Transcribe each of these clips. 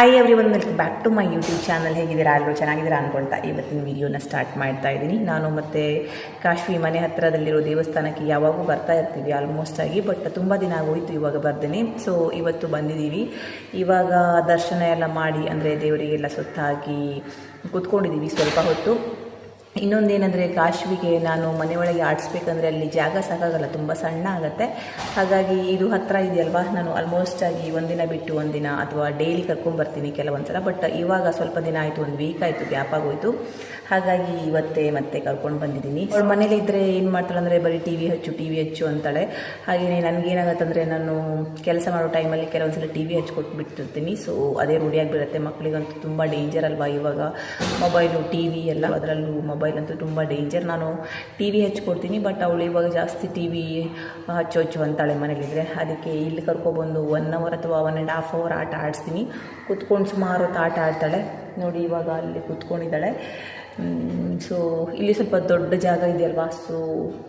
Hi everyone, welcome back to my YouTube channel. ಹೇಗಿದ್ದೀರಾ? ಎಲ್ಲರೂ ಚೆನ್ನಾಗಿದ್ದೀರಾ ಅಂದ್ಕೊಳ್ತಾ ಇವತ್ತಿನ ವಿಡಿಯೋನ ಸ್ಟಾರ್ಟ್ ಮಾಡ್ತಾ ಇದ್ದೀನಿ. ನಾನು ಮತ್ತು ಕಾಶ್ವಿ ಮನೆ ಹತ್ತಿರದಲ್ಲಿರೋ ದೇವಸ್ಥಾನಕ್ಕೆ ಯಾವಾಗೂ ಬರ್ತಾ ಇರ್ತೀವಿ ಆಲ್ಮೋಸ್ಟ್ ಆಗಿ. ಬಟ್ ತುಂಬ ದಿನ ಆಗೋಯ್ತು ಇವಾಗ ಬರ್ದೇನೆ. ಸೊ ಇವತ್ತು ಬಂದಿದ್ದೀವಿ. ಇವಾಗ ದರ್ಶನ ಎಲ್ಲ ಮಾಡಿ ಅಂದರೆ ದೇವರಿಗೆಲ್ಲ ಸುತ್ತಾಕಿ ಕೂತ್ಕೊಂಡಿದ್ದೀವಿ ಸ್ವಲ್ಪ ಹೊತ್ತು. ಇನ್ನೊಂದೇನೆಂದರೆ ಕಾಶ್ವಿಗೆ ನಾನು ಮನೆಯೊಳಗೆ ಆಡಿಸ್ಬೇಕಂದ್ರೆ ಅಲ್ಲಿ ಜಾಗ ಸಾಕಾಗಲ್ಲ, ತುಂಬ ಸಣ್ಣ ಆಗುತ್ತೆ. ಹಾಗಾಗಿ ಇದು ಹತ್ತಿರ ಇದೆಯಲ್ವಾ, ನಾನು ಆಲ್ಮೋಸ್ಟ್ ಆಗಿ ಒಂದಿನ ಬಿಟ್ಟು ಒಂದಿನ ಅಥವಾ ಡೈಲಿ ಕರ್ಕೊಂಡ್ಬರ್ತೀನಿ ಕೆಲವೊಂದು ಸಲ. ಬಟ್ ಇವಾಗ ಸ್ವಲ್ಪ ದಿನ ಆಯಿತು, ಒಂದು ವೀಕ್ ಆಯಿತು, ಗ್ಯಾಪ್ ಆಗೋಯ್ತು. ಹಾಗಾಗಿ ಇವತ್ತೇ ಮತ್ತೆ ಕರ್ಕೊಂಡು ಬಂದಿದ್ದೀನಿ. ಅವಳು ಮನೇಲಿ ಇದ್ದರೆ ಏನು ಮಾಡ್ತಾಳೆ ಅಂದರೆ ಬರೀ ಟಿ ವಿ ಹಚ್ಚು ಅಂತಾಳೆ. ಹಾಗೆಯೇ ನನಗೇನಾಗತ್ತಂದರೆ ನಾನು ಕೆಲಸ ಮಾಡೋ ಟೈಮಲ್ಲಿ ಕೆಲವೊಂದು ಸಲ ಟಿ ವಿ ಹಚ್ಕೊಟ್ಬಿಟ್ಟಿರ್ತೀನಿ. ಸೊ ಅದೇ ರೂಢಿಯಾಗಿಬಿಡುತ್ತೆ. ಮಕ್ಕಳಿಗಂತೂ ತುಂಬ ಡೇಂಜರ್ ಅಲ್ವಾ ಇವಾಗ ಮೊಬೈಲು ಟಿ ವಿ ಎಲ್ಲ, ಅದರಲ್ಲೂ ಮೊಬೈಲ್ ಅಂತೂ ತುಂಬ ಡೇಂಜರ್. ನಾನು ಟಿ ವಿ ಹಚ್ಕೊಡ್ತೀನಿ, ಬಟ್ ಅವಳು ಇವಾಗ ಜಾಸ್ತಿ ಟಿ ವಿ ಹಚ್ಚು ಅಂತಾಳೆ ಮನೇಲಿದ್ದರೆ. ಅದಕ್ಕೆ ಇಲ್ಲಿ ಕರ್ಕೊಬಂದು 1 ಅವರ್ ಅಥವಾ 1.5 ಅವರ್ ಆಟ ಆಡಿಸ್ತೀನಿ. ಕೂತ್ಕೊಂಡು ಸುಮಾರು ಹೊತ್ತು ಆಟ ಆಡ್ತಾಳೆ. ನೋಡಿ ಇವಾಗ ಅಲ್ಲಿ ಕೂತ್ಕೊಂಡಿದ್ದಾಳೆ. ಸೊ ಇಲ್ಲಿ ಸ್ವಲ್ಪ ದೊಡ್ಡ ಜಾಗ ಇದೆಯಲ್ವಾ, ಸೊ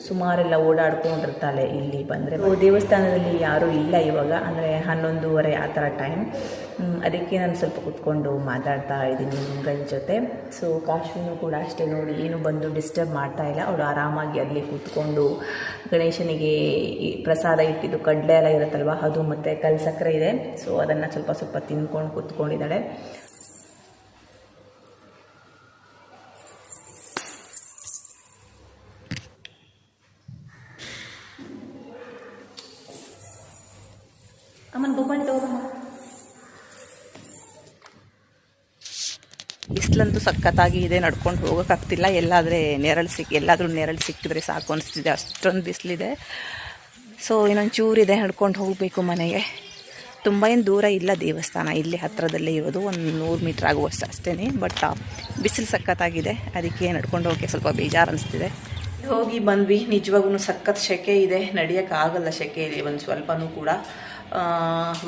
ಸುಮಾರೆಲ್ಲ ಓಡಾಡ್ಕೊಂಡಿರ್ತಾಳೆ ಇಲ್ಲಿ ಬಂದರೆ. ದೇವಸ್ಥಾನದಲ್ಲಿ ಯಾರೂ ಇಲ್ಲ ಇವಾಗ, ಅಂದರೆ 11:30 ಆ ಥರ ಟೈಮ್. ಅದಕ್ಕೆ ನಾನು ಸ್ವಲ್ಪ ಕೂತ್ಕೊಂಡು ಮಾತಾಡ್ತಾ ಇದ್ದೀನಿ ನಿಮ್ಗಳ ಜೊತೆ. ಸೊ ಕಾಶ್ಮೀರು ಕೂಡ ಅಷ್ಟೇ ನೋಡಿ, ಏನು ಬಂದು ಡಿಸ್ಟರ್ಬ್ ಮಾಡ್ತಾ ಇಲ್ಲ. ಅವಳು ಆರಾಮಾಗಿ ಅಲ್ಲಿ ಕೂತ್ಕೊಂಡು ಗಣೇಶನಿಗೆ ಪ್ರಸಾದ ಇಟ್ಟಿದ್ದು ಕಡಲೆ ಎಲ್ಲ ಇರುತ್ತಲ್ವ, ಅದು ಮತ್ತು ಕಲ್ಲು ಸಕ್ಕರೆ ಇದೆ. ಸೊ ಅದನ್ನು ಸ್ವಲ್ಪ ಸ್ವಲ್ಪ ತಿಂದ್ಕೊಂಡು ಕೂತ್ಕೊಂಡಿದ್ದಾಳೆ. ಅಮ್ಮನ ಬೊಬ್ಬಂಟ ಹೋಗಮ್ಮ. ಬಿಸಿಲಂತೂ ಸಖತ್ತಾಗಿ ಇದೆ, ನಡ್ಕೊಂಡು ಹೋಗೋಕ್ಕಾಗ್ತಿಲ್ಲ. ಎಲ್ಲಾದರೂ ನೆರಳು ಸಿಕ್ಕಿದ್ರೆ ಸಾಕು ಅನಿಸ್ತಿದೆ, ಅಷ್ಟೊಂದು ಬಿಸಿಲಿದೆ. ಸೊ ಇನ್ನೊಂದು ಚೂರಿದೆ, ನಡ್ಕೊಂಡು ಹೋಗಬೇಕು ಮನೆಗೆ. ತುಂಬ ಏನು ದೂರ ಇಲ್ಲ ದೇವಸ್ಥಾನ, ಇಲ್ಲಿ ಹತ್ತಿರದಲ್ಲೇ ಇರೋದು, ಒಂದು 100 ಮೀಟ್ರ್ ಆಗುವಷ್ಟು ಅಷ್ಟೇ. ಬಟ್ ಬಿಸಿಲು ಸಖತ್ತಾಗಿದೆ, ಅದಕ್ಕೆ ನಡ್ಕೊಂಡು ಹೋಗೋಕ್ಕೆ ಸ್ವಲ್ಪ ಬೇಜಾರು ಅನಿಸ್ತಿದೆ. ಹೋಗಿ ಬಂದ್ವಿ. ನಿಜವಾಗೂ ಸಖತ್ ಸೆಕೆ ಇದೆ, ನಡೆಯೋಕ್ಕಾಗಲ್ಲ ಸೆಕೆಯಲ್ಲಿ ಒಂದು ಸ್ವಲ್ಪನೂ ಕೂಡ.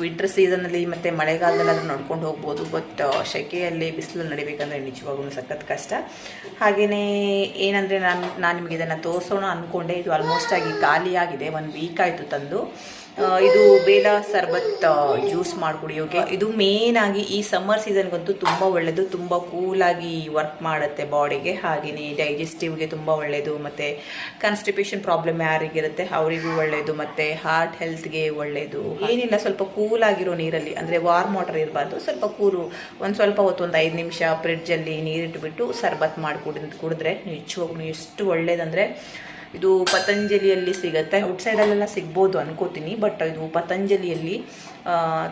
ವಿಂಟರ್ ಸೀಸನಲ್ಲಿ ಮತ್ತು ಮಳೆಗಾಲದಲ್ಲಾದರೂ ನಡ್ಕೊಂಡು ಹೋಗ್ಬೋದು. ಬಟ್ ಸೆಕೆಯಲ್ಲಿ ಬಿಸಿಲಲ್ಲಿ ನಡಿಬೇಕಂದ್ರೆ ನಿಜವಾಗೂ ಸಖತ್ ಕಷ್ಟ. ಹಾಗೆಯೇ ಏನಂದರೆ ನಾನು ನಿಮಗೆ ಇದನ್ನು ತೋರಿಸೋಣ ಅಂದ್ಕೊಂಡೆ. ಇದು ಆಲ್ಮೋಸ್ಟ್ ಆಗಿ ಖಾಲಿಯಾಗಿದೆ, 1 ವೀಕ್ ಆಯಿತು ತಂದು. ಇದು ಬೇಲ ಸರ್ಬತ್ ಜ್ಯೂಸ್ ಮಾಡಿ ಕುಡಿಯೋಕೆ. ಇದು ಮೇನ್ ಆಗಿ ಈ ಸಮ್ಮರ್ ಸೀಸನ್ಗಂತೂ ತುಂಬ ಒಳ್ಳೆಯದು, ತುಂಬ ಕೂಲಾಗಿ ವರ್ಕ್ ಮಾಡುತ್ತೆ ಬಾಡಿಗೆ. ಹಾಗೆಯೇ ಡೈಜೆಸ್ಟಿವ್ಗೆ ತುಂಬ ಒಳ್ಳೆಯದು, ಮತ್ತು ಕಾನ್ಸ್ಟಿಪೇಷನ್ ಪ್ರಾಬ್ಲಮ್ ಯಾರಿಗಿರುತ್ತೆ ಅವರಿಗೂ ಒಳ್ಳೆಯದು, ಮತ್ತು ಹಾರ್ಟ್ ಹೆಲ್ತ್ಗೆ ಒಳ್ಳೆಯದು. ಏನಿಲ್ಲ, ಸ್ವಲ್ಪ ಕೂಲಾಗಿರೋ ನೀರಲ್ಲಿ, ಅಂದರೆ ವಾರ್ಮ್ ವಾಟರ್ ಇರಬಾರ್ದು, ಸ್ವಲ್ಪ ಒಂದು ಸ್ವಲ್ಪ ಹೊತ್ತು ಒಂದು 5 ನಿಮಿಷ ಫ್ರಿಡ್ಜಲ್ಲಿ ನೀರಿಟ್ಬಿಟ್ಟು ಸರ್ಬತ್ ಮಾಡಿ ಕುಡಿದ್ರೆ ನಿಜವಾಗ್ಲೂ ಎಷ್ಟು ಒಳ್ಳೇದಂದರೆ. ಇದು ಪತಂಜಲಿಯಲ್ಲಿ ಸಿಗುತ್ತೆ, ಔಟ್ಸೈಡಲ್ಲೆಲ್ಲ ಸಿಗ್ಬೋದು ಅನ್ಕೋತೀನಿ. ಬಟ್ ಇದು ಪತಂಜಲಿಯಲ್ಲಿ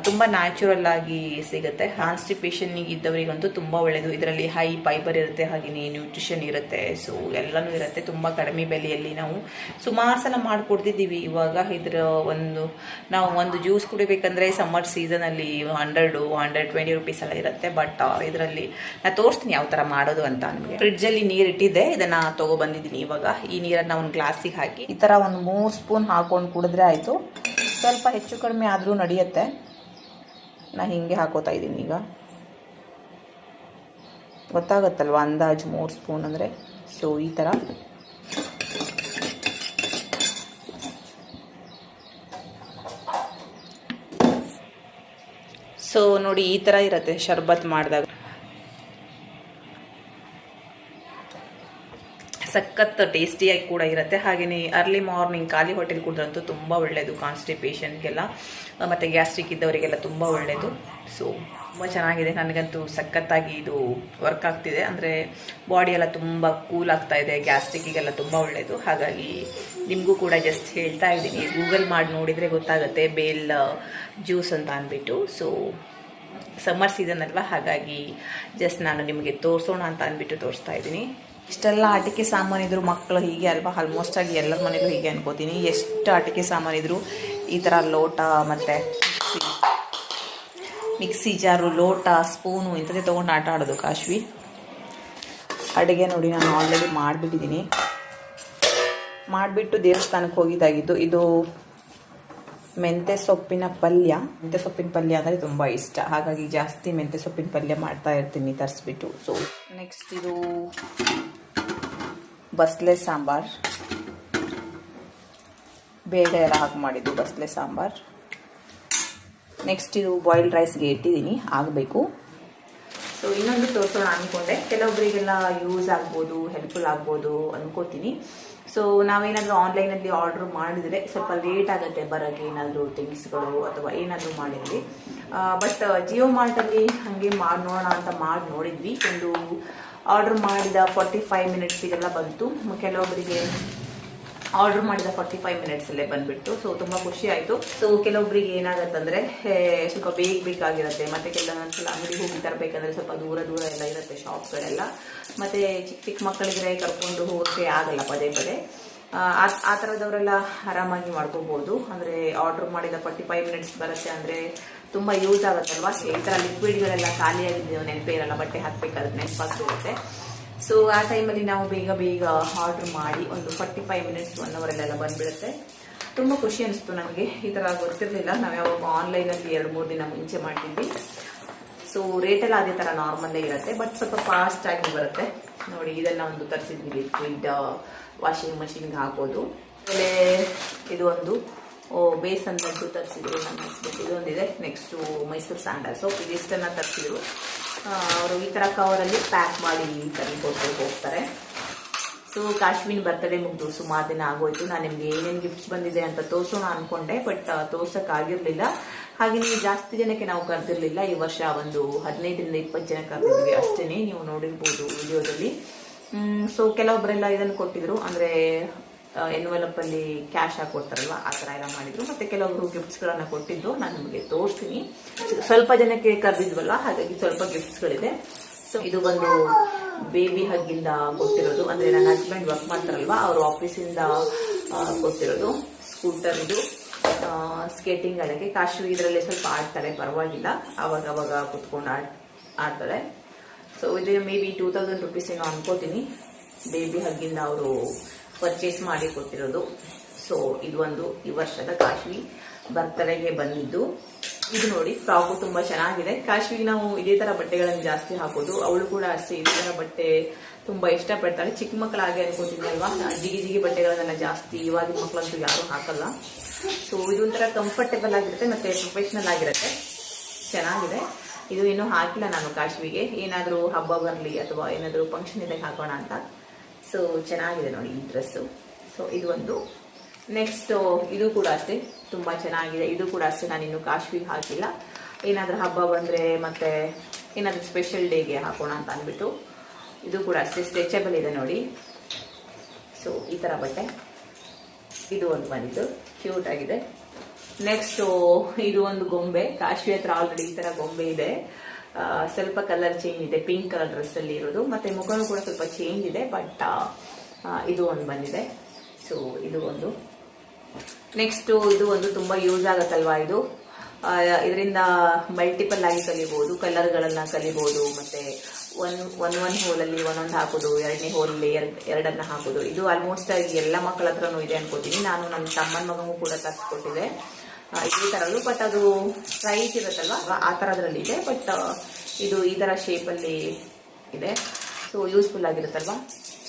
ತುಂಬ ನ್ಯಾಚುರಲ್ ಆಗಿ ಸಿಗುತ್ತೆ. ಕಾನ್ಸ್ಟಿಪೇಷನ್ನಿಗೆ ಇದ್ದವರಿಗಂತೂ ತುಂಬ ಒಳ್ಳೆಯದು. ಇದರಲ್ಲಿ ಹೈ ಫೈಬರ್ ಇರುತ್ತೆ, ಹಾಗೆಯೇ ನ್ಯೂಟ್ರಿಷನ್ ಇರುತ್ತೆ. ಸೊ ಎಲ್ಲನೂ ಇರುತ್ತೆ. ತುಂಬ ಕಡಿಮೆ ಬೆಲೆಯಲ್ಲಿ ನಾವು ಸುಮಾರು ಸಲ ಮಾಡಿಕೊಡ್ತಿದ್ದೀವಿ. ಇವಾಗ ನಾವು ಒಂದು ಜ್ಯೂಸ್ ಕುಡಿಬೇಕಂದ್ರೆ ಸಮ್ಮರ್ ಸೀಸನಲ್ಲಿ 100-120 ರುಪೀಸ್ ಎಲ್ಲ ಇರುತ್ತೆ. ಬಟ್ ಇದರಲ್ಲಿ ನಾನು ತೋರಿಸ್ತೀನಿ ಯಾವ ಥರ ಮಾಡೋದು ಅಂತ. ನಿಮಗೆ ಫ್ರಿಡ್ಜಲ್ಲಿ ನೀರು ಇಟ್ಟಿದ್ದೆ, ಇದನ್ನು ತೊಗೊಬಂದಿದ್ದೀನಿ. ಇವಾಗ ಈ ನೀರನ್ನು ಒಂದು ಗ್ಲಾಸಿಗೆ ಹಾಕಿ ಈ ಥರ ಒಂದು 3 ಸ್ಪೂನ್ ಹಾಕೊಂಡು ಕುಡಿದ್ರೆ ಆಯಿತು. ಸ್ವಲ್ಪ ಹೆಚ್ಚು ಕಡಿಮೆ ಆದರೂ ನಡೆಯುತ್ತೆ. ನಾನು ಹೀಗೆ ಹಾಕೋತಾ ಇದ್ದೀನಿ. ಈಗ ಗೊತ್ತಾಗುತ್ತಲ್ವ ಅಂದಾಜು 3 ಸ್ಪೂನ್ ಅಂದರೆ. ಸೊ ಈ ಥರ ನೋಡಿ, ಈ ಥರ ಇರುತ್ತೆ ಶರ್ಬತ್ ಮಾಡಿದಾಗ. ಸಖತ್ ಟೇಸ್ಟಿಯಾಗಿ ಕೂಡ ಇರುತ್ತೆ. ಹಾಗೆಯೇ ಅರ್ಲಿ ಮಾರ್ನಿಂಗ್ ಖಾಲಿ ಹೊಟ್ಟೆಲಿ ಕುಡಿದ್ರಂತೂ ತುಂಬ ಒಳ್ಳೆಯದು, ಕಾನ್ಸ್ಟಿಪೇಷನ್ಗೆಲ್ಲ ಮತ್ತು ಗ್ಯಾಸ್ಟ್ರಿಕ್ ಇದ್ದವರಿಗೆಲ್ಲ ತುಂಬ ಒಳ್ಳೆಯದು. ಸೊ ತುಂಬ ಚೆನ್ನಾಗಿದೆ, ನನಗಂತೂ ಸಖತ್ತಾಗಿ ಇದು ವರ್ಕ್ ಆಗ್ತಿದೆ. ಅಂದರೆ ಬಾಡಿ ಎಲ್ಲ ತುಂಬ ಕೂಲ್ ಆಗ್ತಾ ಇದೆ, ಗ್ಯಾಸ್ಟ್ರಿಕ್ಕಿಗೆಲ್ಲ ತುಂಬ ಒಳ್ಳೆಯದು. ಹಾಗಾಗಿ ನಿಮಗೂ ಕೂಡ ಜಸ್ಟ್ ಹೇಳ್ತಾ ಇದ್ದೀನಿ, ಗೂಗಲ್ ಮಾಡಿ ನೋಡಿದರೆ ಗೊತ್ತಾಗುತ್ತೆ ಬೇಲ್ ಜ್ಯೂಸ್ ಅಂತ ಅಂದ್ಬಿಟ್ಟು. ಸೊ ಸಮ್ಮರ್ ಸೀಸನ್ ಅಲ್ವಾ, ಹಾಗಾಗಿ ಜಸ್ಟ್ ನಾನು ನಿಮಗೆ ತೋರಿಸೋಣ ಅಂತ ಅಂದ್ಬಿಟ್ಟು ತೋರಿಸ್ತಾ ಇದ್ದೀನಿ. ಇಷ್ಟೆಲ್ಲ ಆಟಿಕೆ ಸಾಮಾನಿದ್ರು ಮಕ್ಕಳು ಹೀಗೆ ಅಲ್ವಾ, ಆಲ್ಮೋಸ್ಟ್ ಆಗಿ ಎಲ್ಲರ ಮನೇಲೂ ಹೀಗೆ ಅನ್ಕೋತೀನಿ. ಎಷ್ಟು ಆಟಿಕೆ ಸಾಮಾನಿದ್ರು ಈ ಥರ ಲೋಟ ಮತ್ತು ಮಿಕ್ಸಿ ಜಾರು, ಲೋಟ, ಸ್ಪೂನು ಇಂಥದ್ದೇ ತೊಗೊಂಡು ಆಟ ಆಡೋದು ಕಾಶ್ವಿ. ಅಡುಗೆ ನೋಡಿ ನಾನು ಆಲ್ರೆಡಿ ಮಾಡಿಬಿಟ್ಟಿದ್ದೀನಿ. ಮಾಡಿಬಿಟ್ಟು ದೇವಸ್ಥಾನಕ್ಕೆ ಹೋಗಿದ್ದಾಗಿದ್ದು. ಇದು ಮೆಂತ್ಯ ಸೊಪ್ಪಿನ ಪಲ್ಯ ಅಂದರೆ ತುಂಬ ಇಷ್ಟ, ಹಾಗಾಗಿ ಜಾಸ್ತಿ ಮೆಂತ್ಯ ಸೊಪ್ಪಿನ ಪಲ್ಯ ಮಾಡ್ತಾ ಇರ್ತೀನಿ ತರಿಸ್ಬಿಟ್ಟು. ಸೊ ನೆಕ್ಸ್ಟ್ ಇದು ಬಸ್ಲೆ ಸಾಂಬಾರ್, ಬೇಳೆ ಎಲ್ಲ ಹಾಕಿ ಮಾಡಿದ್ದು ಬಸ್ಲೆ ಸಾಂಬಾರ್. ನೆಕ್ಸ್ಟ್ ಇದು ಬಾಯ್ಲ್ಡ್ ರೈಸ್ಗೆ ಇಟ್ಟಿದ್ದೀನಿ, ಆಗಬೇಕು. ಸೊ ಇನ್ನೊಂದು ತೋರಿಸೋಣ ಅಂದ್ಕೊಂಡೆ, ಕೆಲವೊಬ್ಬರಿಗೆಲ್ಲ ಯೂಸ್ ಆಗ್ಬೋದು, ಹೆಲ್ಪ್ಫುಲ್ ಆಗ್ಬೋದು ಅಂದ್ಕೋತೀನಿ. ಸೊ ನಾವೇನಾದರೂ ಆನ್ಲೈನಲ್ಲಿ ಆರ್ಡ್ರ್ ಮಾಡಿದರೆ ಸ್ವಲ್ಪ ಲೇಟ್ ಆಗುತ್ತೆ ಬರೋಕ್ಕೆ, ಏನಾದರೂ ಥಿಂಗ್ಸ್ಗಳು ಅಥವಾ ಏನಾದರೂ ಮಾಡಿದ್ವಿ. ಬಟ್ ಜಿಯೋ ಮಾರ್ಟಲ್ಲಿ ಹಾಗೆ ಮಾಡಿ ನೋಡೋಣ ಅಂತ ಮಾಡಿ ನೋಡಿದ್ವಿ. ಒಂದು ಆರ್ಡ್ರ್ ಮಾಡಿದ 45 ಮಿನಿಟ್ಸಿಗೆಲ್ಲ ಬಂತು. ಕೆಲವೊಬ್ಬರಿಗೆ ಆರ್ಡ್ರ್ ಮಾಡಿದ 45 ಮಿನಿಟ್ಸಲ್ಲೇ ಬಂದುಬಿಟ್ಟು. ಸೊ ತುಂಬ ಖುಷಿ ಆಯಿತು. ಸೊ ಕೆಲವೊಬ್ಬರಿಗೆ ಏನಾಗುತ್ತಂದರೆ ಸ್ವಲ್ಪ ಬೇಕಾಗಿರುತ್ತೆ, ಮತ್ತು ಕೆಲವೊಂದ್ಸಲ ಅಂಗಡಿಗೆ ಹೋಗಿ ತರಬೇಕಂದ್ರೆ ಸ್ವಲ್ಪ ದೂರ ಎಲ್ಲ ಇರುತ್ತೆ ಶಾಪ್ಗಳೆಲ್ಲ, ಮತ್ತು ಚಿಕ್ಕ ಮಕ್ಕಳಿಗೆ ಕರ್ಕೊಂಡು ಹೋಗೋಕ್ಕೆ ಆಗಲ್ಲ ಪದೇ ಪದೇ. ಆ ಥರದವರೆಲ್ಲ ಆರಾಮಾಗಿ ಮಾಡ್ಕೋಬೋದು. ಅಂದರೆ ಆರ್ಡ್ರ್ ಮಾಡಿದ 45 ಮಿನಿಟ್ಸ್ ಬರುತ್ತೆ ಅಂದರೆ ತುಂಬ ಯೂಸ್ ಆಗುತ್ತಲ್ವ. ಈ ಥರ ಲಿಕ್ವಿಡ್ಗಳೆಲ್ಲ ಖಾಲಿಯಾಗಿದ್ದು ನೆನಪೇ ಇರಲ್ಲ, ಬಟ್ಟೆ ಹಾಕಬೇಕಾದ್ರೆ ನೆನಪಾಗ್ತಿರುತ್ತೆ. ಸೊ ಆ ಟೈಮಲ್ಲಿ ನಾವು ಬೇಗ ಆರ್ಡ್ರ್ ಮಾಡಿ ಒಂದು 45 ಮಿನಿಟ್ಸ್ 1 ಅವರಲ್ಲೆಲ್ಲ ಬಂದುಬಿಡುತ್ತೆ. ತುಂಬ ಖುಷಿ ಅನಿಸ್ತು ನನಗೆ. ಈ ಥರ ಗೊತ್ತಿರಲಿಲ್ಲ. ನಾವು ಯಾವಾಗ ಆನ್ಲೈನಲ್ಲಿ 2-3 ದಿನ ಮುಂಚೆ ಮಾಡ್ತಿದ್ವಿ. ಸೊ ರೇಟೆಲ್ಲ ಅದೇ ಥರ ನಾರ್ಮಲ್ಲೇ ಇರುತ್ತೆ, ಬಟ್ ಸ್ವಲ್ಪ ಫಾಸ್ಟಾಗಿ ಬರುತ್ತೆ. ನೋಡಿ, ಇದನ್ನು ಒಂದು ತರಿಸಿದ್ವಿ, ಲಿಕ್ವಿಡ್ ವಾಷಿಂಗ್ ಮಷಿನ್ಗೆ ಹಾಕೋದು. ಆಮೇಲೆ ಇದು ಒಂದು ಬೇಸನ್ ಲಡ್ಡು ತರಿಸಿದ್ರು ನನ್ನ ಹಸ್ಬೆಂಡ್. ಇದೊಂದಿದೆ. ನೆಕ್ಸ್ಟು ಮೈಸೂರು ಸ್ಯಾಂಡಲ್ ಸೋಪ್, ಇದಿಷ್ಟನ್ನು ತರಿಸಿದ್ರು. ಅವರು ಈ ಥರ ಕವರಲ್ಲಿ ಪ್ಯಾಕ್ ಮಾಡಿ ಕೊಟ್ಟು ಹೋಗ್ತಾರೆ. ಸೊ ಕಾಶ್ಮೀರ್ ಬರ್ತಡೇ ಮುಗಿದು ಸುಮಾರು ದಿನ ಆಗೋಯ್ತು. ನಾನು ನಿಮಗೆ ಏನೇನು ಗಿಫ್ಟ್ಸ್ ಬಂದಿದೆ ಅಂತ ತೋರಿಸೋಣ ಅಂದ್ಕೊಂಡೆ, ಬಟ್ ತೋರ್ಸೋಕ್ಕಾಗಿರಲಿಲ್ಲ. ಹಾಗೆಯೇ ಜಾಸ್ತಿ ಜನಕ್ಕೆ ನಾವು ಕರೆದಿರಲಿಲ್ಲ. ಈ ವರ್ಷ ಒಂದು 15-20 ಜನ ಕರೆದಿದ್ವಿ ಅಷ್ಟೇ, ನೀವು ನೋಡಿರ್ಬೋದು ವಿಡಿಯೋದಲ್ಲಿ. ಸೊ ಕೆಲವೊಬ್ಬರೆಲ್ಲ ಇದನ್ನು ಕೊಟ್ಟಿದ್ರು, ಅಂದರೆ ಎನ್ವೆಲಪ್ಪಲ್ಲಿ ಕ್ಯಾಶ್ ಹಾಕಿ ಕೊಡ್ತಾರಲ್ವ, ಆ ಥರ ಎಲ್ಲ ಮಾಡಿದ್ರು. ಮತ್ತು ಕೆಲವೊಬ್ರು ಗಿಫ್ಟ್ಸ್ಗಳನ್ನು ಕೊಟ್ಟಿದ್ದು, ನಾನು ನಿಮಗೆ ತೋರಿಸ್ತೀನಿ. ಸ್ವಲ್ಪ ಜನಕ್ಕೆ ಕರೆದಿದ್ವಲ್ಲ, ಹಾಗಾಗಿ ಸ್ವಲ್ಪ ಗಿಫ್ಟ್ಸ್ಗಳಿದೆ. ಸೊ ಇದು ಒಂದು ಬೇಬಿ ಹಗ್ಗಿಂದ ಕೊಟ್ಟಿರೋದು, ಅಂದರೆ ನನ್ನ ಹಸ್ಬೆಂಡ್ ವರ್ಕ್ ಮಾಡ್ತಾರಲ್ವ, ಅವರು ಆಫೀಸಿಂದ ಕೊಟ್ಟಿರೋದು. ಸ್ಕೂಟರ್ ಇದು, ಸ್ಕೇಟಿಂಗ್ ಆಡೋಕ್ಕೆ. ಕಾಶು ಇದರಲ್ಲಿ ಸ್ವಲ್ಪ ಆಡ್ತಾಳೆ, ಪರವಾಗಿಲ್ಲ, ಅವಾಗ ಕುತ್ಕೊಂಡು ಆಡ್ತಾಳೆ. ಸೊ ಇದು ಮೇ ಬಿ 2000 ರುಪೀಸ್ ಏನೋ ಅನ್ಕೋತೀನಿ, ಬೇಬಿ ಹಗ್ಗಿಂದ ಅವರು ಪರ್ಚೇಸ್ ಮಾಡಿ ಕೊಟ್ಟಿರೋದು. ಸೊ ಇದು ಒಂದು ಈ ವರ್ಷದ ಕಾಶ್ವಿ ಬರ್ತಡೆಗೆ ಬಂದಿದ್ದು. ಇದು ನೋಡಿ, ಫ್ರಾಕು ತುಂಬ ಚೆನ್ನಾಗಿದೆ. ಕಾಶ್ವಿಗೆ ನಾವು ಇದೇ ಥರ ಬಟ್ಟೆಗಳನ್ನು ಜಾಸ್ತಿ ಹಾಕೋದು. ಅವಳು ಕೂಡ ಅಷ್ಟೇ ಇದೇ ಥರ ಬಟ್ಟೆ ತುಂಬ ಇಷ್ಟಪಡ್ತಾಳೆ. ಚಿಕ್ಕ ಮಕ್ಕಳಾಗಿ ಅನ್ಕೋತೀನಿ ಅಲ್ವಾ, ಜಿಗಿ ಬಟ್ಟೆಗಳನ್ನೆಲ್ಲ ಜಾಸ್ತಿ ಇವಾಗಿನ ಮಕ್ಕಳಂತೂ ಯಾರೂ ಹಾಕಲ್ಲ. ಸೊ ಇದೊಂಥರ ಕಂಫರ್ಟೇಬಲ್ ಆಗಿರುತ್ತೆ ಮತ್ತು ಪ್ರೊಫೆಷ್ನಲ್ ಆಗಿರುತ್ತೆ, ಚೆನ್ನಾಗಿದೆ. ಇದು ಇನ್ನೂ ಹಾಕಿಲ್ಲ ನಾನು ಕಾಶ್ವಿಗೆ, ಏನಾದರೂ ಹಬ್ಬ ಬರಲಿ ಅಥವಾ ಏನಾದರೂ ಫಂಕ್ಷನ್ ಇದ್ದಾಗ ಹಾಕೋಣ ಅಂತ. ಸೊ ಚೆನ್ನಾಗಿದೆ ನೋಡಿ ಈ ಡ್ರೆಸ್ಸು. ಸೊ ಇದು ಒಂದು. ನೆಕ್ಸ್ಟ್ ಇದು ಕೂಡ ಅಷ್ಟೇ ತುಂಬ ಚೆನ್ನಾಗಿದೆ. ಇದು ಕೂಡ ಅಷ್ಟೇ, ನಾನು ಇನ್ನೂ ಕಾಶ್ವಿಗೆ ಹಾಕಿಲ್ಲ. ಏನಾದರೂ ಹಬ್ಬ ಬಂದರೆ ಮತ್ತು ಏನಾದರೂ ಸ್ಪೆಷಲ್ ಡೇಗೆ ಹಾಕೋಣ ಅಂತ ಅಂದ್ಬಿಟ್ಟು. ಇದು ಕೂಡ ಅಷ್ಟೇ ಸ್ಟ್ರೆಚಬಲ್ ಇದೆ ನೋಡಿ. ಸೊ ಈ ಥರ ಬಟ್ಟೆ. ಇದು ಒಂದು ಬಂದಿದ್ದು ಕ್ಯೂಟ್ ಆಗಿದೆ. ನೆಕ್ಸ್ಟು ಇದು ಒಂದು ಗೊಂಬೆ. ಕಾಶ್ವಿ ಹತ್ರ ಆಲ್ರೆಡಿ ಈ ಥರ ಗೊಂಬೆ ಇದೆ. ಸ್ವಲ್ಪ ಕಲರ್ ಚೇಂಜ್ ಇದೆ, ಪಿಂಕ್ ಕಲರ್ ಡ್ರೆಸ್ಸಲ್ಲಿ ಇರೋದು. ಮತ್ತು ಮುಖನೂ ಕೂಡ ಸ್ವಲ್ಪ ಚೇಂಜ್ ಇದೆ, ಬಟ್ ಇದು ಒಂದು ಬಂದಿದೆ. ಸೊ ಇದು ಒಂದು. ನೆಕ್ಸ್ಟು ಇದು ಒಂದು ತುಂಬ ಯೂಸ್ ಆಗುತ್ತಲ್ವಾ ಇದು. ಇದರಿಂದ ಮಲ್ಟಿಪಲ್ ಆಗಿ ಕಲಿಬೋದು, ಕಲರ್ಗಳನ್ನು ಕಲಿಬೋದು. ಮತ್ತು ಒಂದು ಹೋಲಲ್ಲಿ ಒಂದೊಂದು ಹಾಕೋದು, ಎರಡನೇ ಹೋಲಲ್ಲಿ ಎರಡನ್ನು ಹಾಕೋದು. ಇದು ಆಲ್ಮೋಸ್ಟ್ ಆಗಿ ಎಲ್ಲ ಮಕ್ಕಳ ಹತ್ರನೂ ಇದೆ ಅನ್ಕೋತೀನಿ. ನಾನು ನನ್ನ ತಮ್ಮನ ಮಗನಿಗೂ ಕೂಡ ತರಿಸ್ಕೊಟ್ಟಿದ್ದೆ ಇದೇ ಥರದ್ದು. ಬಟ್ ಅದು ಸ್ಟ್ರೈಟ್ ಇರುತ್ತಲ್ವ, ಆ ಥರದ್ರಲ್ಲಿ ಇದೆ. ಬಟ್ ಇದು ಈ ಥರ ಶೇಪಲ್ಲಿ ಇದೆ. So useful ಆಗಿರುತ್ತಲ್ವ.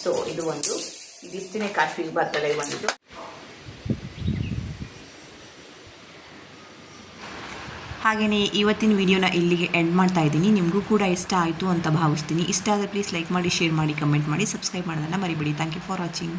ಸೊ ಇದು ಒಂದು. ಇದಿಷ್ಟೇ ಕಾಶ್ವಿಗೆ ಬರ್ತಡೆ ಬಂದಿದ್ದು. ಹಾಗೆಯೇ ಇವತ್ತಿನ ವಿಡಿಯೋನ ಇಲ್ಲಿಗೆ ಎಂಡ್ ಮಾಡ್ತಾ ಇದ್ದೀನಿ. ನಿಮಗೂ ಕೂಡ ಇಷ್ಟ ಆಯಿತು ಅಂತ ಭಾವಿಸ್ತೀನಿ. ಇಷ್ಟ ಆದರೆ ಪ್ಲೀಸ್ ಲೈಕ್ ಮಾಡಿ, ಶೇರ್ ಮಾಡಿ, ಕಮೆಂಟ್ ಮಾಡಿ, ಸಬ್ಸ್ಕ್ರೈಬ್ ಮಾಡೋದನ್ನು ಮರಿಬೇಡಿ. Thank you for watching.